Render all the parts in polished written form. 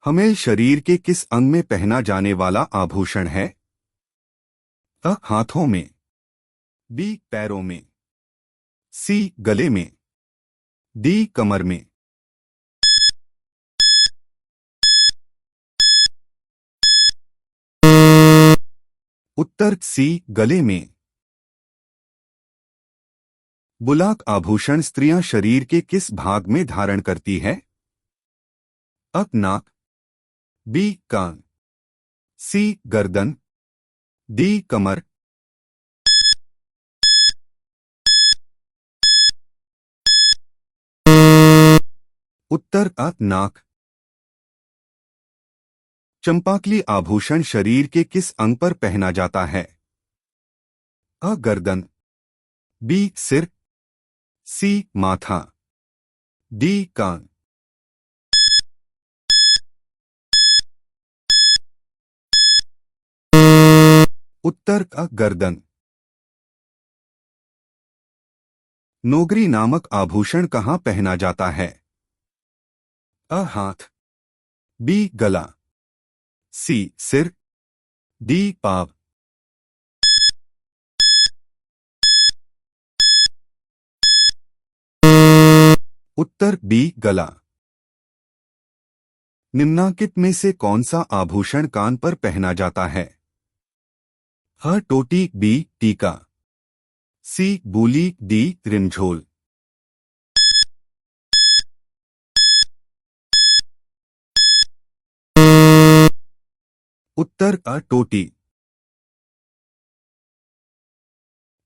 हमें शरीर के किस अंग में पहना जाने वाला आभूषण है? अ हाथों में, बी पैरों में, सी गले में, डी कमर में। उत्तर सी गले में। बुलाक आभूषण स्त्रियां शरीर के किस भाग में धारण करती है? अ नाक, बी कान, सी गर्दन, डी कमर। उत्तर अ नाक। चंपाकली आभूषण शरीर के किस अंग पर पहना जाता है? अ गर्दन, बी सिर, सी माथा, डी कान। उत्तर अ गर्दन। नोगरी नामक आभूषण कहाँ पहना जाता है? अ हाथ, बी गला, सी सिर, डी पाव। उत्तर बी गला। निम्नांकित में से कौन सा आभूषण कान पर पहना जाता है? अ टोटी, बी टीका, सी बूली, डी रिमझोल। उत्तर अ टोटी।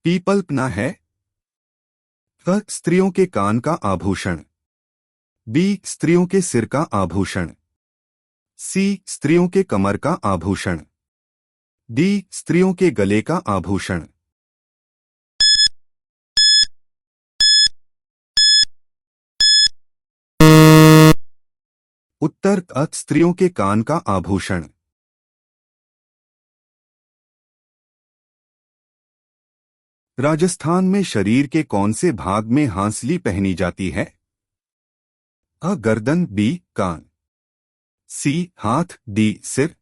पीपल पना है? अ स्त्रियों के कान का आभूषण, बी स्त्रियों के सिर का आभूषण, सी स्त्रियों के कमर का आभूषण, डी स्त्रियों के गले का आभूषण। उत्तर अ स्त्रियों के कान का आभूषण। राजस्थान में शरीर के कौन से भाग में हांसली पहनी जाती है? अ गर्दन, बी कान, सी हाथ, डी सिर।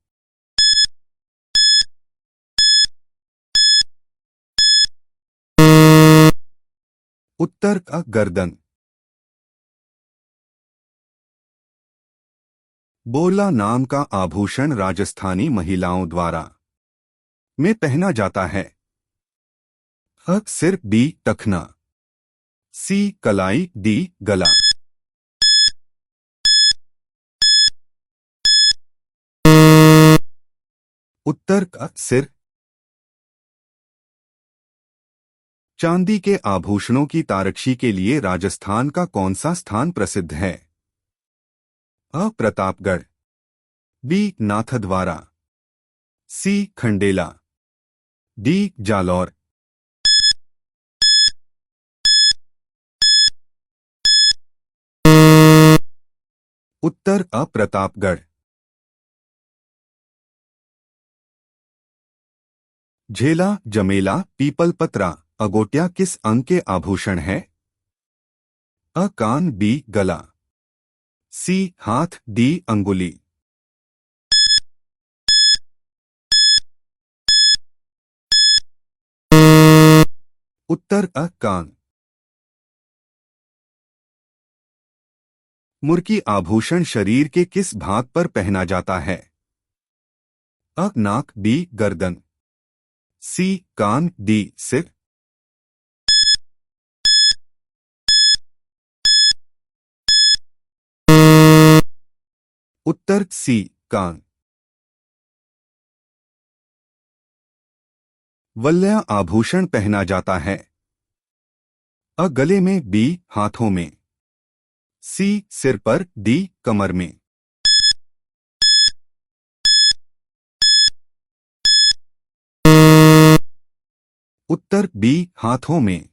उत्तर अ गर्दन। बोला नाम का आभूषण राजस्थानी महिलाओं द्वारा में पहना जाता है? अ सिर, बी टखना, सी कलाई, डी गला। उत्तर अ सिर। चांदी के आभूषणों की तारकशी के लिए राजस्थान का कौन सा स्थान प्रसिद्ध है? अ प्रतापगढ़, बी नाथद्वारा, सी खंडेला, डी जालौर। उत्तर अ प्रतापगढ़। झेला, जमेला, पीपलपत्रा, अगोटिया किस अंग के आभूषण है? अ कान, बी गला, सी हाथ, डी अंगुली। उत्तर अ कान। मुर्की आभूषण शरीर के किस भाग पर पहना जाता है? अ नाक, बी गर्दन, सी कान, डी सिर। उत्तर सी कान। वल्ल्या आभूषण पहना जाता है? अ गले में, बी हाथों में, सी सिर पर, डी कमर में। उत्तर बी हाथों में।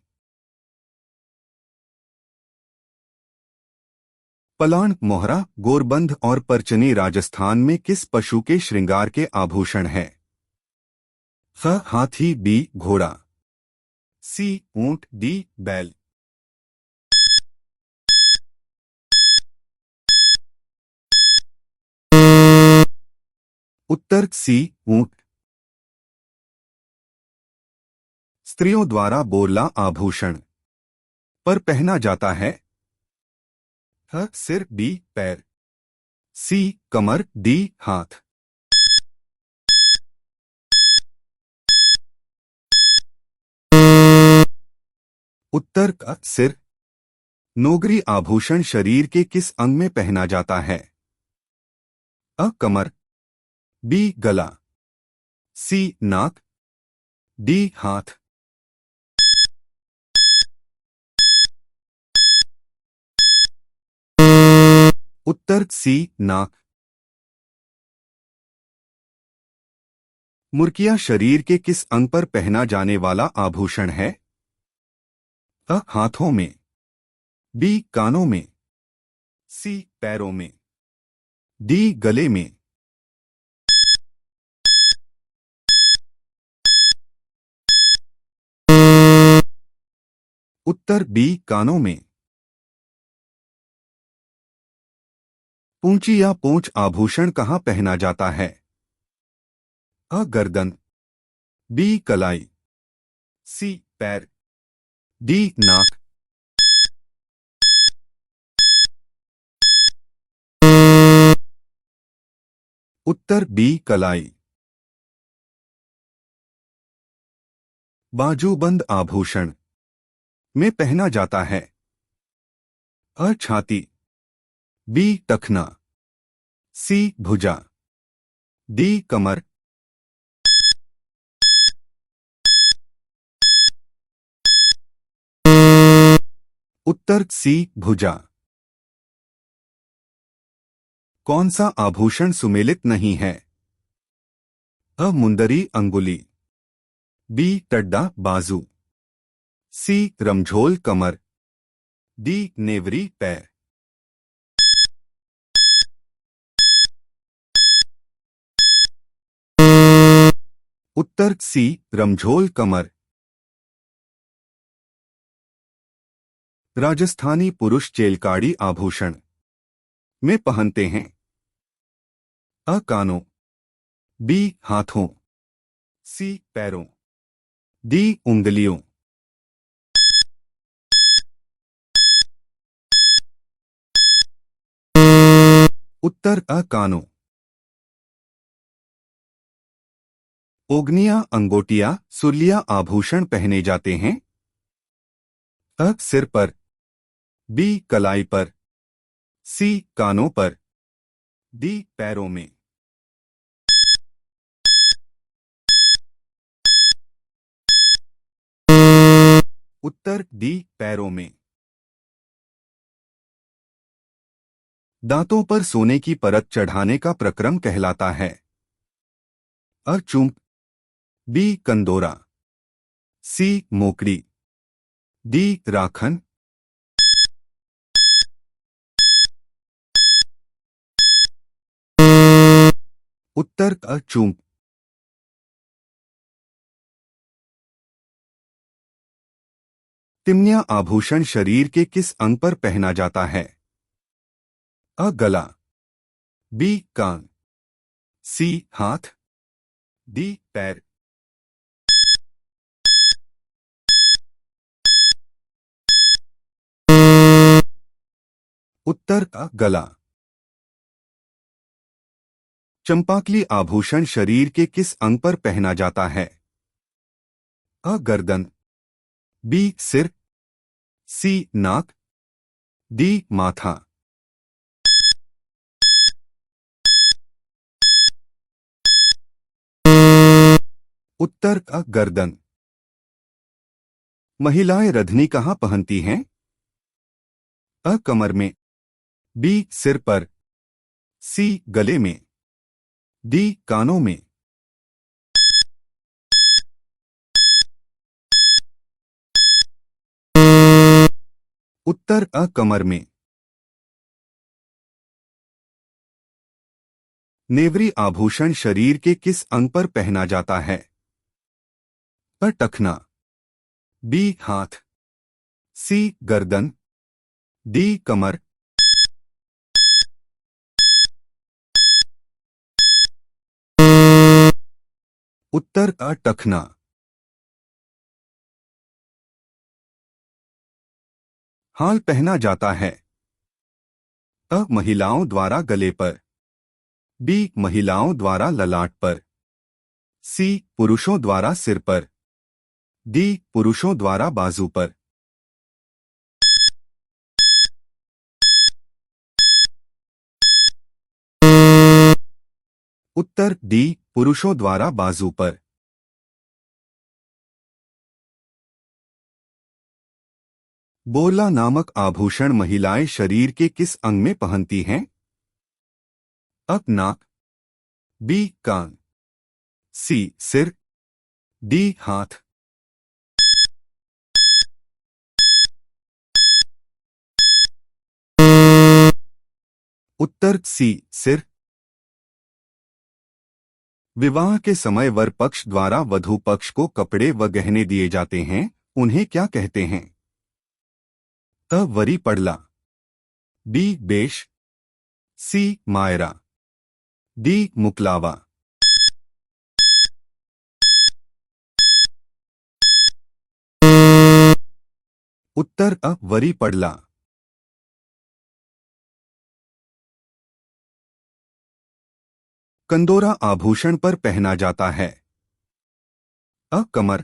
पलाण, मोहरा, गोरबंध और परचनी राजस्थान में किस पशु के श्रृंगार के आभूषण है? ख हाथी, बी घोड़ा, सी ऊंट, डी बैल। उत्तर सी ऊंट। स्त्रियों द्वारा बोरला आभूषण पर पहना जाता है। ह सिर, बी पैर, सी कमर, डी हाथ। उत्तर का सिर। नोगरी आभूषण शरीर के किस अंग में पहना जाता है? अ कमर, बी गला, सी नाक, डी हाथ। उत्तर सी नाक। मुर्किया शरीर के किस अंग पर पहना जाने वाला आभूषण है? अ हाथों में, बी कानों में, सी पैरों में, डी गले में। उत्तर बी कानों में। पूंची या पोंछ आभूषण कहाँ पहना जाता है? अ गर्दन, बी कलाई, सी पैर, डी नाक। उत्तर बी कलाई। बाजूबंद आभूषण में पहना जाता है। अ छाती, बी टखना, सी भुजा, डी कमर। उत्तर सी भुजा। कौन सा आभूषण सुमेलित नहीं है? अ मुंदरी अंगुली, बी टड्डा बाजू, सी रमझोल कमर, डी नेवरी पैर। उत्तर सी रमझोल कमर। राजस्थानी पुरुष चेलकाड़ी आभूषण में पहनते हैं। अ कानों, बी हाथों, सी पैरों, डी उंगलियों। उत्तर अ कानों। ओगनिया अंगोटिया सुर्लिया आभूषण पहने जाते हैं। अ सिर पर, बी कलाई पर, सी कानों पर, डी पैरों में। उत्तर डी पैरों में। दांतों पर सोने की परत चढ़ाने का प्रक्रम कहलाता है। अ चूंक, बी कंदोरा, सी मोकड़ी, डी राखन। उत्तर अ चूंक। तिमनिया आभूषण शरीर के किस अंग पर पहना जाता है? अ गला, बी कान, सी हाथ, डी पैर। उत्तर अ गला। चंपाकली आभूषण शरीर के किस अंग पर पहना जाता है? अ गर्दन, बी सिर, सी नाक, डी माथा। उत्तर अ गर्दन। महिलाएं रधनी कहाँ पहनती हैं? अ कमर में, बी सिर पर, सी गले में, डी कानों में। उत्तर अ कमर में। नेवरी आभूषण शरीर के किस अंग पर पहना जाता है? अ टखना, बी हाथ, सी गर्दन, डी कमर। उत्तर अ टखना। हाल पहना जाता है। अ महिलाओं द्वारा गले पर। बी महिलाओं द्वारा ललाट पर। सी पुरुषों द्वारा सिर पर। डी पुरुषों द्वारा बाजू पर। उत्तर डी पुरुषों द्वारा बाजू पर। बोला नामक आभूषण महिलाएं शरीर के किस अंग में पहनती हैं? अ नाक। बी कान। सी सिर। डी हाथ। उत्तर सी सिर। विवाह के समय वर पक्ष द्वारा वधू पक्ष को कपड़े व गहने दिए जाते हैं, उन्हें क्या कहते हैं? अ वरी पड़ला। बी बेश। सी मायरा। डी मुकलावा। उत्तर अ वरी पड़ला। कंदोरा आभूषण पर पहना जाता है। अ कमर।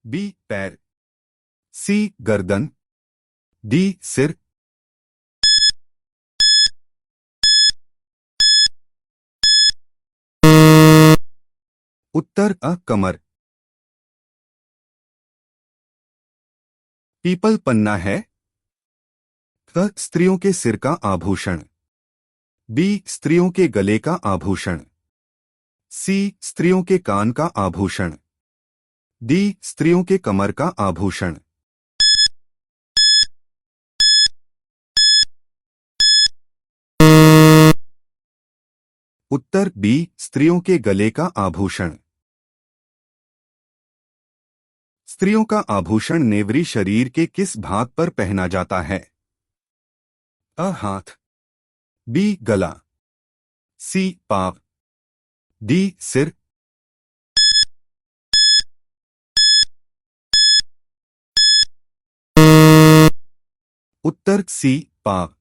बी पैर। सी गर्दन। डी सिर। उत्तर अ कमर। पीपल पन्ना है। अ स्त्रियों के सिर का आभूषण। बी स्त्रियों के गले का आभूषण। सी स्त्रियों के कान का आभूषण। डी स्त्रियों के कमर का आभूषण। उत्तर बी स्त्रियों के गले का आभूषण। स्त्रियों का आभूषण नेवरी शरीर के किस भाग पर पहना जाता है? अ हाथ। बी गला। सी पाँव। डी सिर। उत्तर सी पाँव।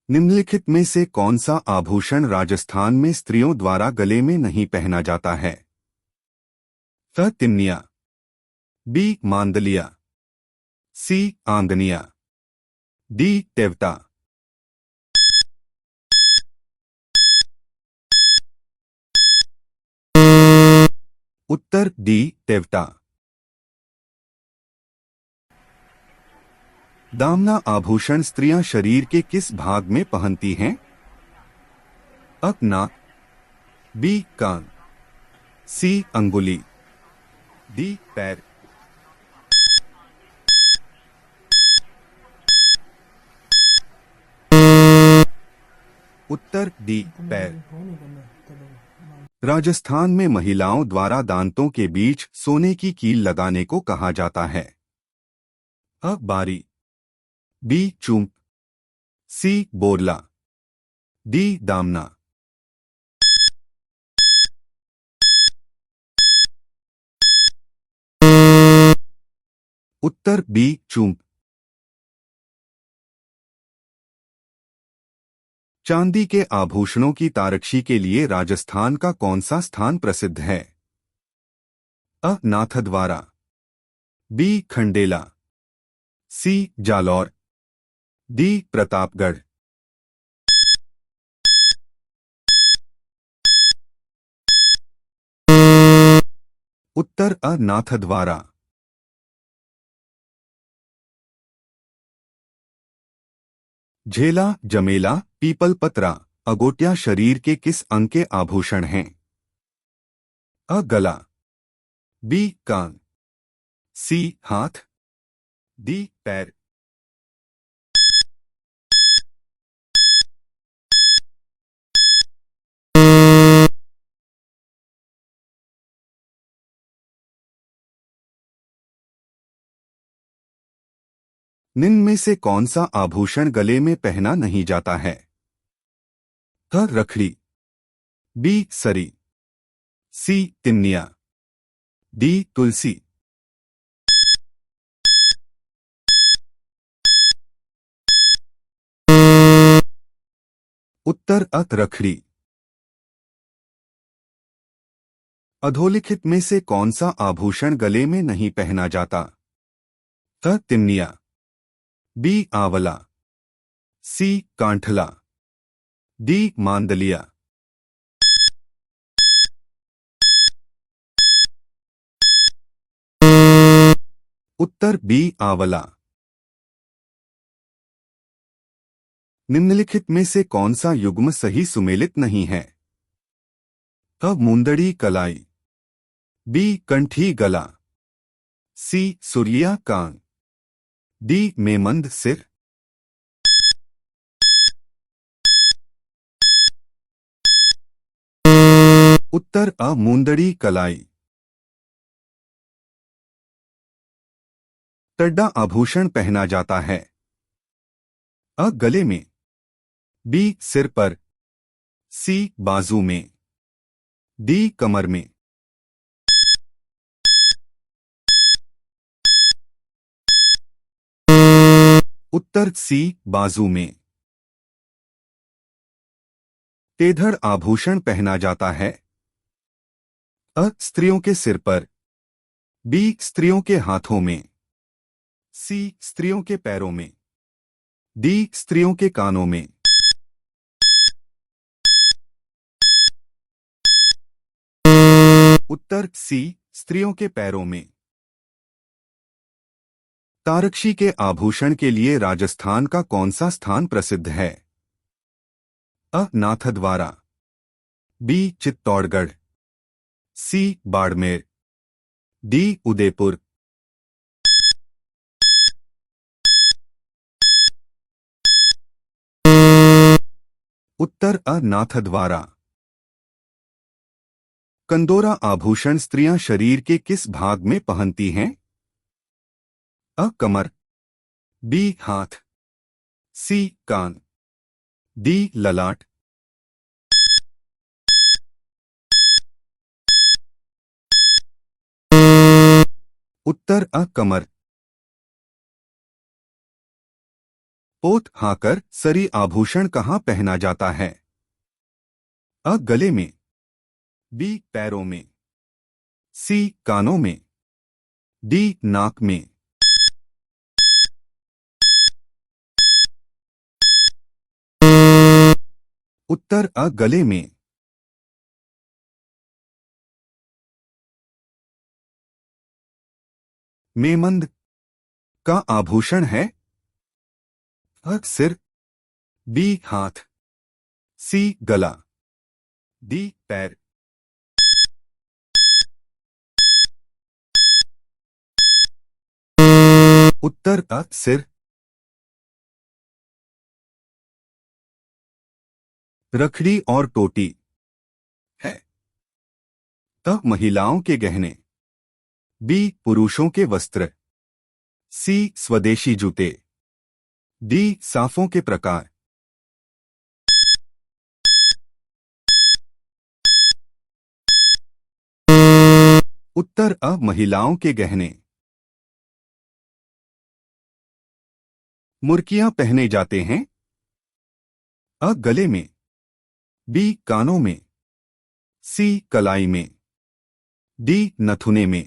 निम्नलिखित में से कौन सा आभूषण राजस्थान में स्त्रियों द्वारा गले में नहीं पहना जाता है? अ तिन्निया। बी मांदलिया। सी आंदनिया। डी टेवटा। उत्तर डी टेवटा। दामना आभूषण स्त्रियां शरीर के किस भाग में पहनती हैं? अ नाक। बी कान। सी अंगुली। डी पैर। उत्तर डी पैर। राजस्थान में महिलाओं द्वारा दांतों के बीच सोने की कील लगाने को कहा जाता है। अ बारी। बी चूंप। सी बोरला। डी दामना। उत्तर बी चूंप। चांदी के आभूषणों की तारकशी के लिए राजस्थान का कौन सा स्थान प्रसिद्ध है? अ नाथद्वारा। बी खंडेला। सी जालौर। डी प्रतापगढ़। उत्तर अ नाथद्वारा। झेला जमेला पीपल पत्रा अगोटिया शरीर के किस अंग के आभूषण हैं? अ गला। बी कान। सी हाथ। डी पैर। निम्न में से कौन सा आभूषण गले में पहना नहीं जाता है? अ रखड़ी। बी सरी, सी तिमनिया, डी तुलसी। उत्तर अत रखड़ी। अधोलिखित में से कौन सा आभूषण गले में नहीं पहना जाता? त तिमनिया, बी आंवला, सी कांठला, डी मांदलिया। उत्तर बी आंवला। निम्नलिखित में से कौन सा युग्म सही सुमेलित नहीं है? अ मुंदड़ी कलाई, बी कंठी गला, सी सुरिया कान, डी मेमंद सिर। उत्तर अ मुंदड़ी कलाई। टड्डा आभूषण पहना जाता है? अ गले में, बी सिर पर, सी बाजू में, डी कमर में। उत्तर सी बाजू में। तेधड़ आभूषण पहना जाता है? अ स्त्रियों के सिर पर, बी स्त्रियों के हाथों में, सी स्त्रियों के पैरों में, डी स्त्रियों के कानों में। उत्तर सी स्त्रियों के पैरों में। तारकशी के आभूषण के लिए राजस्थान का कौन सा स्थान प्रसिद्ध है? अ नाथद्वारा, बी चित्तौड़गढ़, सी बाड़मेर, डी उदयपुर। उत्तर अ नाथद्वारा। कंदोरा आभूषण स्त्रियां शरीर के किस भाग में पहनती हैं? अ कमर, बी हाथ, सी कान, डी ललाट। उत्तर अ कमर। पोत हाकर सरी आभूषण कहाँ पहना जाता है? अ गले में, बी पैरों में, सी कानों में, डी नाक में। उत्तर अ गले में। मेमंद का आभूषण है? अ सिर, बी हाथ, सी गला, डी पैर। उत्तर अ सिर। रखड़ी और टोटी है? अ महिलाओं के गहने, बी पुरुषों के वस्त्र, सी स्वदेशी जूते, डी साफों के प्रकार। उत्तर अ महिलाओं के गहने। मुर्कियां पहने जाते हैं? अ गले में, बी कानों में, सी कलाई में, डी नथुने में।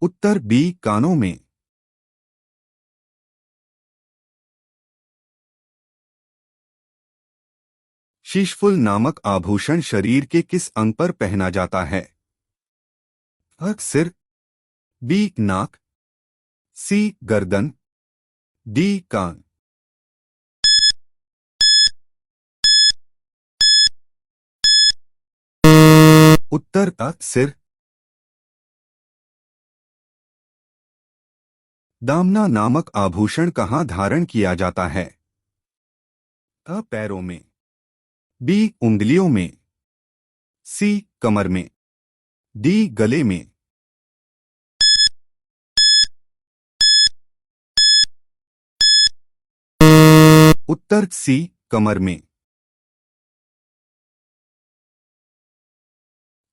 उत्तर बी कानों में। शीशफुल नामक आभूषण शरीर के किस अंग पर पहना जाता है? अ सिर, बी नाक, सी गर्दन, डी कान। उत्तर अ सिर। दामना नामक आभूषण कहाँ धारण किया जाता है? अ पैरों में, बी उंगलियों में, सी कमर में, डी गले में। उत्तर सी कमर में।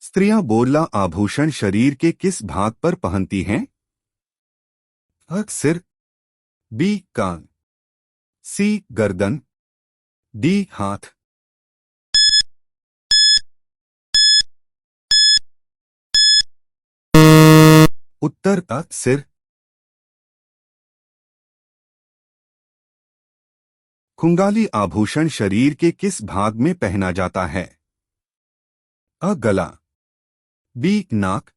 स्त्रियां बोरला आभूषण शरीर के किस भाग पर पहनती हैं? अ सिर, बी कान, सी गर्दन, डी हाथ। उत्तर अ सिर। खुंगाली आभूषण शरीर के किस भाग में पहना जाता है? अ गला, बी नाक,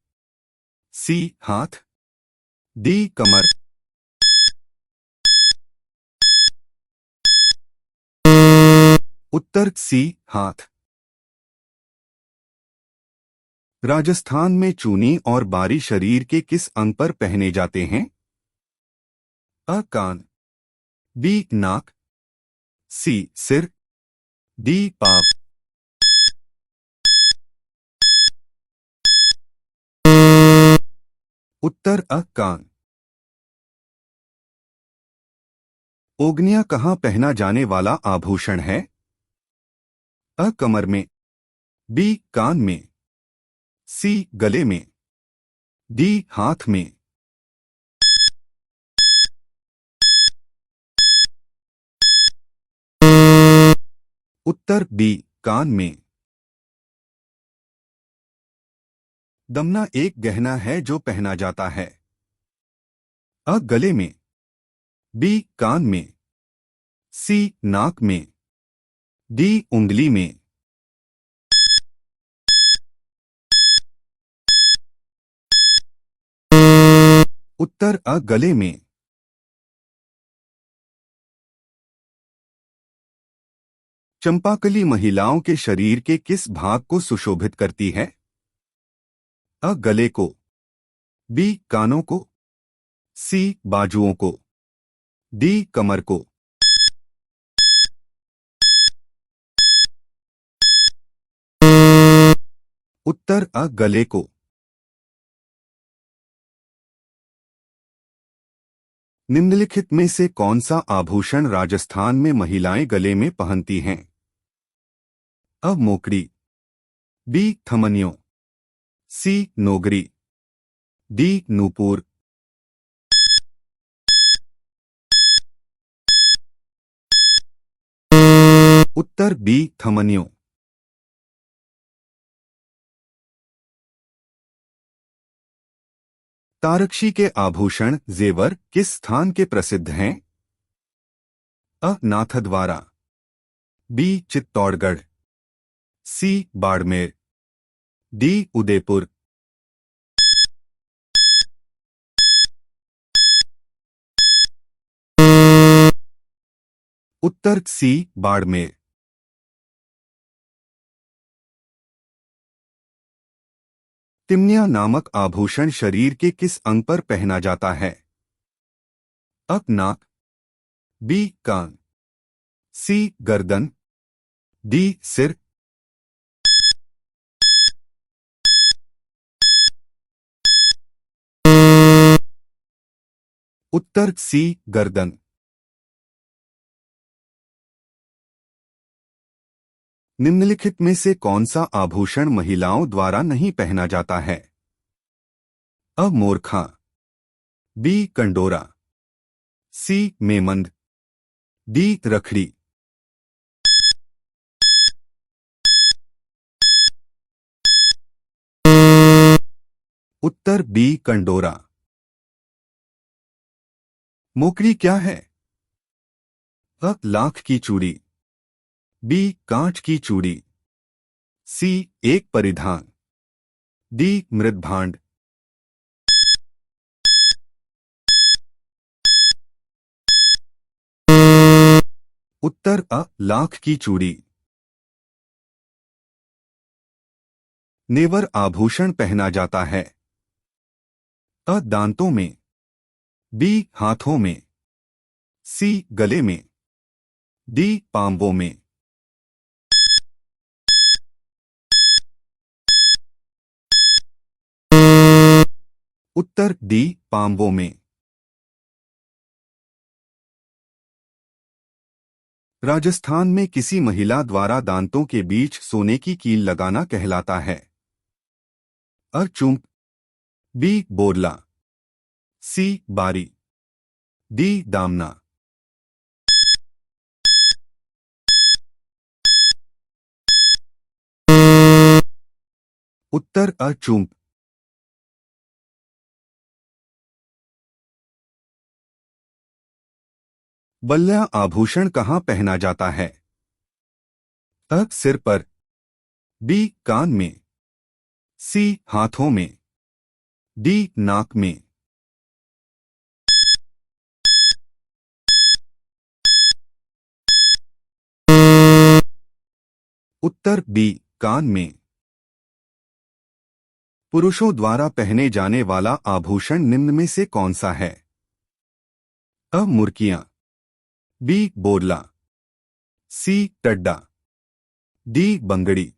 सी हाथ, डी कमर। उत्तर सी हाथ। राजस्थान में चूनी और बारी शरीर के किस अंग पर पहने जाते हैं? अ कान, बी नाक, सी सिर, डी पाँव। उत्तर अ कान। ओगनिया कहाँ पहना जाने वाला आभूषण है? अ कमर में, बी कान में, सी गले में, डी हाथ में। उत्तर बी कान में। दमना एक गहना है जो पहना जाता है। अ गले में, बी कान में, सी नाक में, डी उंगली में। उत्तर अ गले में। चंपाकली महिलाओं के शरीर के किस भाग को सुशोभित करती है? अ गले को, बी कानों को, सी बाजुओं को, डी कमर को। उत्तर अ गले को। निम्नलिखित में से कौन सा आभूषण राजस्थान में महिलाएं गले में पहनती हैं? अ मोकड़ी, बी थमनियों, सी नोगरी, डी नूपुर। उत्तर बी थमनियों। तारकशी के आभूषण जेवर किस स्थान के प्रसिद्ध हैं? अ नाथद्वारा, बी चित्तौड़गढ़, सी बाड़मेर, डी उदयपुर। उत्तर सी बाड़मेर। तिमनिया नामक आभूषण शरीर के किस अंग पर पहना जाता है? अ नाक, बी कान, सी गर्दन, डी सिर। उत्तर सी गर्दन। निम्नलिखित में से कौन सा आभूषण महिलाओं द्वारा नहीं पहना जाता है? अ मोरखा, बी कंडोरा, सी मेमंद, डी रखड़ी। उत्तर बी कंडोरा। मोकड़ी क्या है? अ लाख की चूड़ी, बी कांच की चूड़ी, सी एक परिधान, डी मृदभांड। उत्तर अ लाख की चूड़ी। नेवर आभूषण पहना जाता है। अ दांतों में, बी हाथों में, सी गले में, डी पांवों में। उत्तर डी पांवों में। राजस्थान में किसी महिला द्वारा दांतों के बीच सोने की कील लगाना कहलाता है? अ चुंप, बी बोरला, सी बारी, डी दामना। उत्तर अ चुंप। बल्ला आभूषण कहाँ पहना जाता है? अ सिर पर, बी कान में, सी हाथों में, डी नाक में। उत्तर बी कान में। पुरुषों द्वारा पहने जाने वाला आभूषण निम्न में से कौन सा है? अ मुर्कियां, बी बोरला, सी टड्डा, डी बंगड़ी।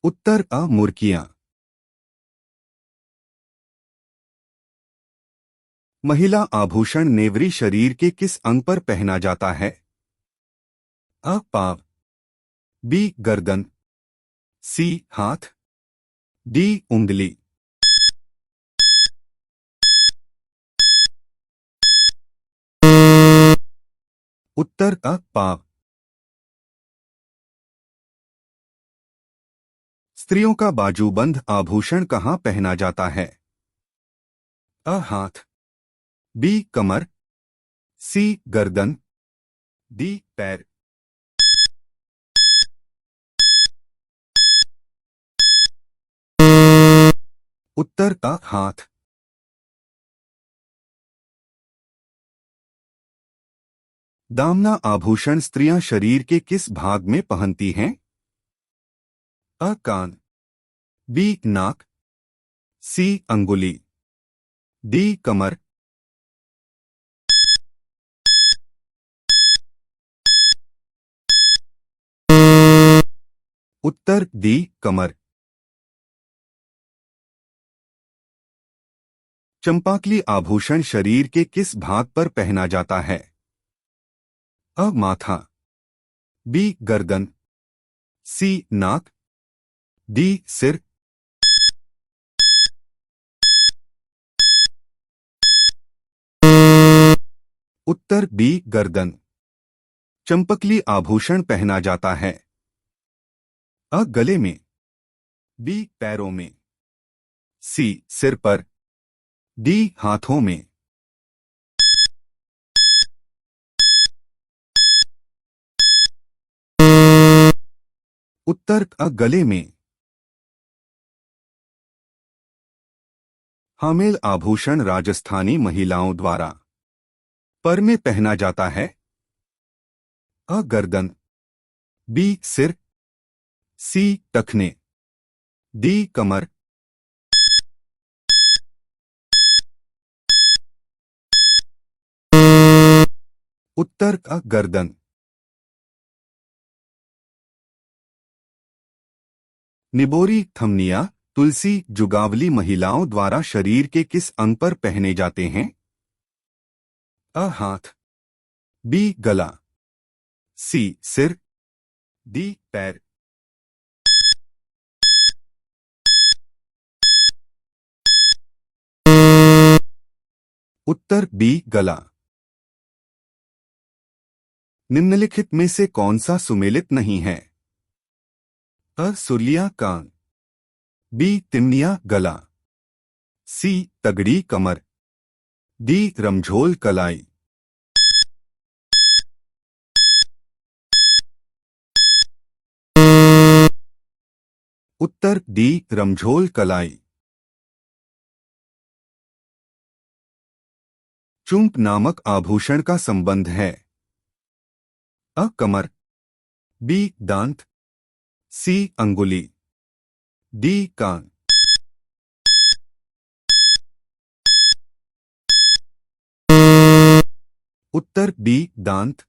उत्तर अ मुर्कियां। महिला आभूषण नेवरी शरीर के किस अंग पर पहना जाता है? अ पाव, बी गर्दन, सी हाथ, डी उंगली। उत्तर अ पाव। स्त्रियों का बाजूबंद आभूषण कहाँ पहना जाता है? अ हाथ, बी कमर, सी गर्दन, डी पैर। उत्तर अ हाथ। दामना आभूषण स्त्रियां शरीर के किस भाग में पहनती हैं? अ कान, बी नाक, सी अंगुली, डी कमर। उत्तर डी कमर। चंपाकली आभूषण शरीर के किस भाग पर पहना जाता है? अ माथा, बी गर्दन, सी नाक, डी सिर। उत्तर बी गर्दन। चंपकली आभूषण पहना जाता है? अ गले में, बी पैरों में, सी सिर पर, डी हाथों में। उत्तर अ गले में। हामेल आभूषण राजस्थानी महिलाओं द्वारा पर में पहना जाता है? अ गर्दन, बी सिर, सी टखने, डी कमर। उत्तर अ गर्दन। निबोरी थमनिया तुलसी जुगावली महिलाओं द्वारा शरीर के किस अंग पर पहने जाते हैं? अ हाथ, बी गला, सी सिर, डी पैर। उत्तर बी गला। निम्नलिखित में से कौन सा सुमेलित नहीं है? अ सुर्लिया कान, बी तिमनिया गला, सी तगड़ी कमर, डी रमझोल कलाई। उत्तर डी रमझोल कलाई। चुंप नामक आभूषण का संबंध है? अ कमर, बी दांत, सी अंगुली, डी कान। उत्तर बी दांत।